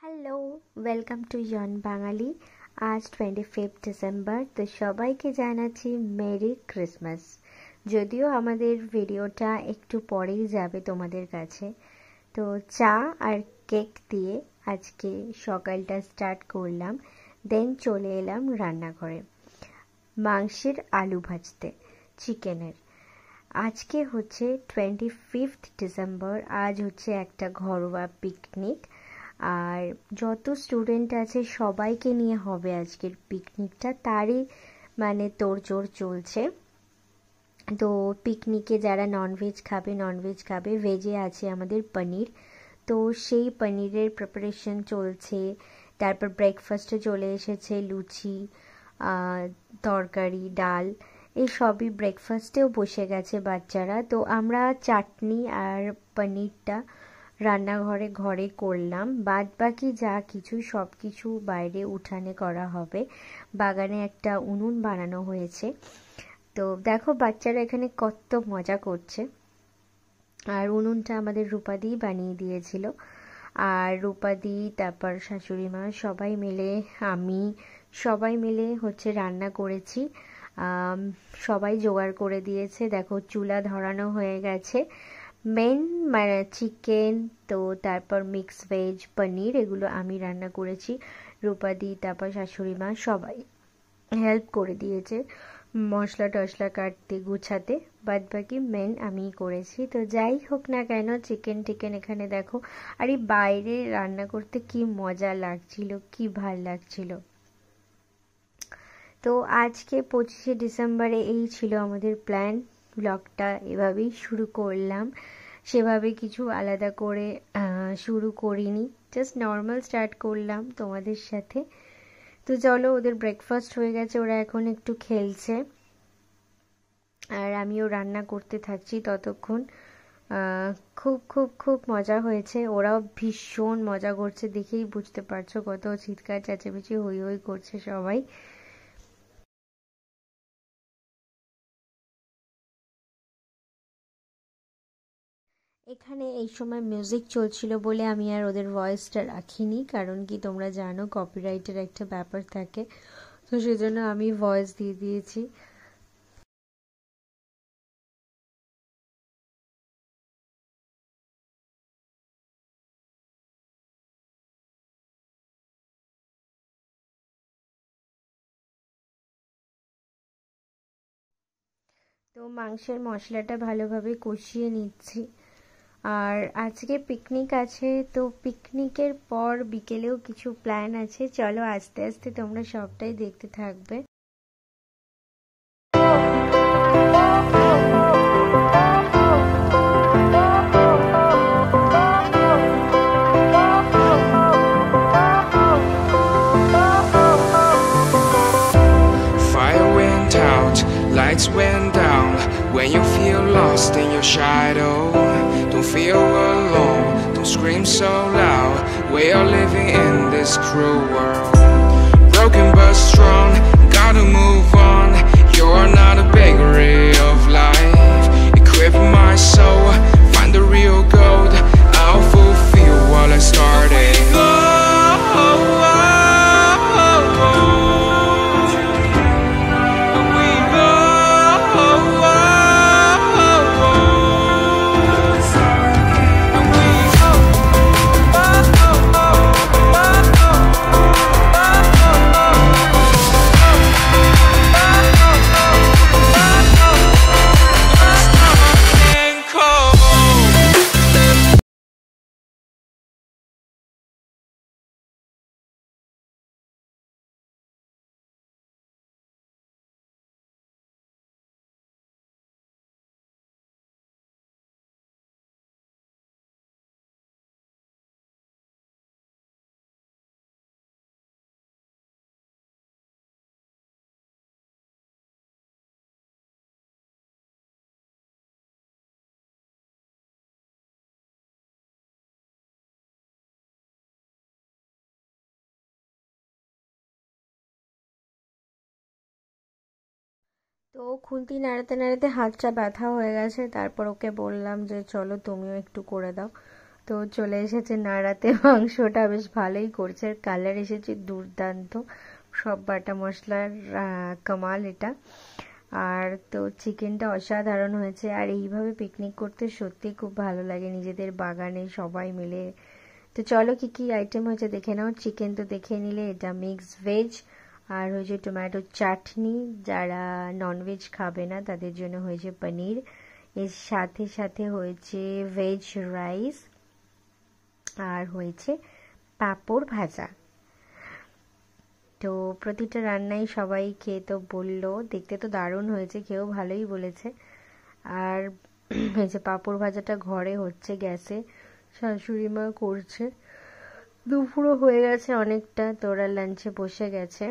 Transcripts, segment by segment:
Hello, welcome to ইয়ন বাঙালি। আজ 25 December, তো সবাইকে জানাচ্ছি মেরি ক্রিসমাস। যদিও আমাদের ভিডিওটা একটু পরেই যাবে তোমাদের কাছে। তো চা আর কেক দিয়ে আজকে সকালটা স্টার্ট করলাম, দেন চলে এলাম রান্নাঘরে মাংসের আলু ভাজতে, চিকেনের। আজকে হচ্ছে 25 ডিসেম্বর, আজ হচ্ছে একটা ঘরোয়া পিকনিক। আর যত স্টুডেন্ট আছে সবাইকে নিয়ে হবে আজকের পিকনিকটা, তারই মানে তোড়জোড় চলছে। তো পিকনিকে যারা ননভেজ খাবে, ভেজে আছে আমাদের পনির। তো সেই পনিরের প্রিপারেশন চলছে। তারপর ব্রেকফাস্টে চলে এসেছে লুচি, তরকারি, ডাল, এই সবই ব্রেকফাস্টেও বসে গেছে বাচ্চারা। তো আমরা চাটনি আর পনিরটা ঘরে করলাম, বাদ বাকি যা কিছু সব কিছু বাইরে উঠানে করা হবে। বাগানে একটা উনুন বানানো হয়েছে। তো দেখো বাচ্চারা এখানে কত মজা করছে। আর উনুনটা আমাদের রূপাদি বানিয়ে দিয়েছিল। আর রূপাদি, তারপর শাশুড়ি মা, আমি সবাই মিলে হচ্ছে রান্না করেছি। সবাই জোগাড় করে দিয়েছে। দেখো চুলা ধরানো হয়ে গেছে। মেন মানে চিকেন, তো তারপর মিক্স ভেজ, পনির, এগুলো আমি রান্না করেছি। রূপাদি, তারপর শাশুড়ি মা সবাই হেল্প করে দিয়েছে মশলা টশলা কাটতে গুছাতে। বাদ বাকি মেন আমিই করেছি। তো যাই হোক না কেন, চিকেন এখানে দেখো। আর এই বাইরে রান্না করতে কি মজা লাগছিল, কি ভাল লাগছিল। তো আজকে 25শে ডিসেম্বরে এই ছিল আমাদের প্ল্যান। ব্লগটা এভাবেই শুরু করলাম, সেভাবে কিছু আলাদা করে শুরু করিনি, জাস্ট নর্মাল স্টার্ট করলাম তোমাদের সাথে। তো চলো, ওদের ব্রেকফাস্ট হয়ে গেছে, ওরা এখন একটু খেলছে আর আমিও রান্না করতে থাকছি ততক্ষণ। খুব খুব খুব মজা হয়েছে, ওরাও ভীষণ মজা করছে, দেখেই বুঝতে পারছো কত চিৎকার চেঁচামেচি হই হই করছে সবাই। এখানে এই সময় মিউজিক চলছিল বলে আমি আর ওদের ভয়েসটা রাখিনি, কারণ কি তোমরা জানো কপিরাইটের একটা ব্যাপার থাকে, তো সেজন্য আমি ভয়েস দিয়ে দিয়েছি। তো মাংসের মশলাটা ভালোভাবে কষিয়ে নিচ্ছি। আর আজকে পিকনিক আছে, তো পিকনিকের পর বিকেলেও কিছু প্ল্যান আছে, চলো আস্তে আস্তে তোমরা সবটাই দেখতে থাকবে। Fire went out, lights went down. When you feel lost in your shadow, don't feel alone, don't scream so loud. We are living in this cruel world, broken but strong, gotta move on. You're not a bakery of life. Equip my soul, find the real gold. I'll fulfill what I started. তো খুন্তি নাড়াতে নাড়াতে হাতটা ব্যথা হয়ে গেছে, তারপর ওকে বললাম যে চলো তুমিও একটু করে দাও। তো তো চলে এসেছে নাড়াতে, মাংসটা বেশ ভালোই করছে, আর কালার এসেছে দুর্দান্ত, সব বাটা মশলার কামাল এটা। আর তো চিকেনটা অসাধারণ হয়েছে। আর এইভাবে পিকনিক করতে সত্যি খুব ভালো লাগে, নিজেদের বাগানে সবাই মিলে। তো চলো কি কি আইটেম হয়েছে দেখে নাও। চিকেন তো দেখে নিলে, এটা মিক্স ভেজ, আর হয়েছে টমেটো চাটনি, যারা ননভেজ খাবে না তাদের জন্য হয়েছে পনির, এর সাথে সাথে হয়েছে ভেজ রাইস, আর হয়েছে পাঁপড় ভাজা। তো প্রতিটা রান্নাই সবাই খেয়ে তো বললো দেখতে তো দারুণ হয়েছে, খেয়েও ভালোই বলেছে। আর এই যে পাঁপড় ভাজাটা ঘরে হচ্ছে, গ্যাসে শাশুড়ি মা করছে। দুপুরও হয়ে গেছে অনেকটা, তো ওরা লাঞ্চে বসে গেছে।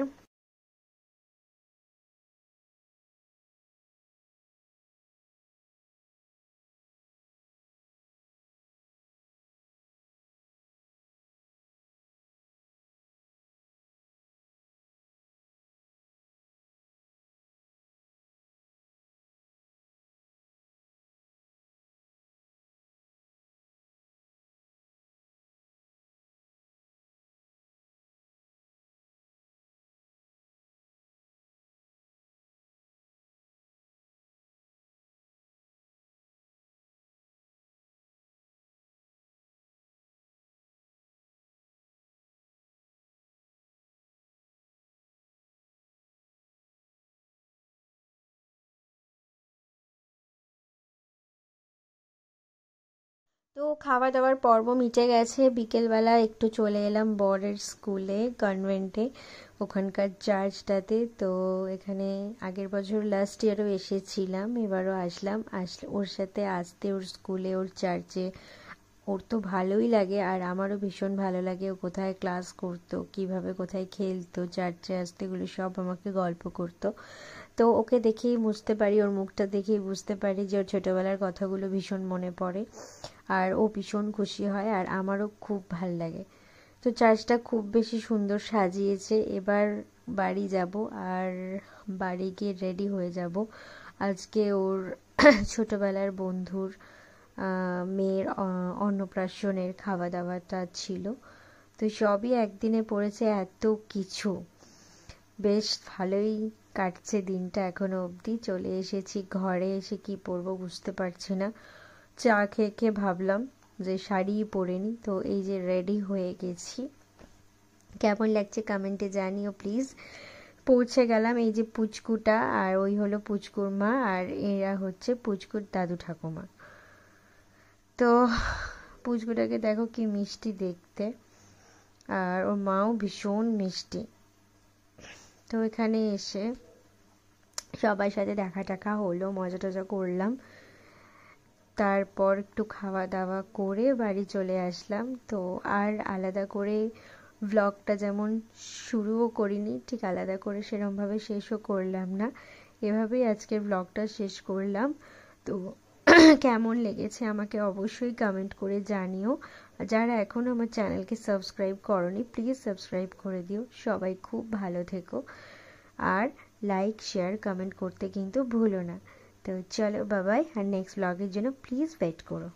তো খাওয়া দাওয়ার পর্ব মিটে গেছে, বিকেলবেলা একটু চলে এলাম বরের স্কুলে, কনভেন্টে, ওখানকার চার্চটাতে। তো এখানে আগের বছর লাস্ট ইয়ারও এসেছিলাম, এবারও আসলাম, ওর সাথে আসতে, ওর স্কুলে, ওর চার্চে, ওর তো ভালোই লাগে, আর আমারও ভীষণ ভালো লাগে। ও কোথায় ক্লাস করতো, কিভাবে কোথায় খেলতো, চার্চে আসতে, এগুলো সব আমাকে গল্প করতো। তো ওকে দেখেই বুঝতে পারি, ওর মুখটা দেখেই বুঝতে পারি যে ওর ছোটোবেলার কথাগুলো ভীষণ মনে পড়ে, আর ও ভীষণ খুশি হয়, আর আমারও খুব ভাল লাগে। তো চার্চটা খুব বেশি সুন্দর সাজিয়েছে। এবার বাড়ি যাব, আর বাড়ি গিয়ে রেডি হয়ে যাব। আজকে ওর ছোটোবেলার বন্ধুর মেয়ের অন্নপ্রাশনের খাওয়া দাওয়াটা ছিল। তো সবই একদিনে পড়েছে, এত কিছু, বেশ ভালোই কাটছে দিনটা এখনো অবধি। চলে এসেছি ঘরে, এসে কি পরবো বুঝতে পারছি না। চা খেয়ে খেয়ে ভাবলাম যে শাড়িই পরে নি, তো এই যে রেডি হয়ে গেছি। কেমন লাগছে কমেন্টে জানিও প্লিজ। পৌঁছে গেলাম, এই যে পুচকুটা, আর ওই হলো পুচকুর মা, আর এরা হচ্ছে পুচকুর দাদু ঠাকুমা। তো পুচকুটাকে দেখো কি মিষ্টি দেখতে, আর ওর মাও ভীষণ মিষ্টি। তো এখানে এসে সবার সাথে দেখা টাকা হলো, মজা টজা করলাম, তারপর একটু খাওয়া দাওয়া করে বাড়ি চলে আসলাম। তো আর আলাদা করে ব্লগটা যেমন শুরুও করিনি, ঠিক আলাদা করে সেরমভাবে শেষও করলাম না, এভাবেই আজকের ব্লগটা শেষ করলাম। তো কেমন লেগেছে আমাকে অবশ্যই কমেন্ট করে জানিও। যারা এখনও আমার চ্যানেলকে সাবস্ক্রাইব করনি প্লিজ সাবস্ক্রাইব করে দিও। সবাই খুব ভালো থেকো, আর লাইক শেয়ার কমেন্ট করতে কিন্তু ভুলো না। তো চলো বাবাই, আর নেক্সট ব্লগের জন্য প্লিজ ওয়েট করো।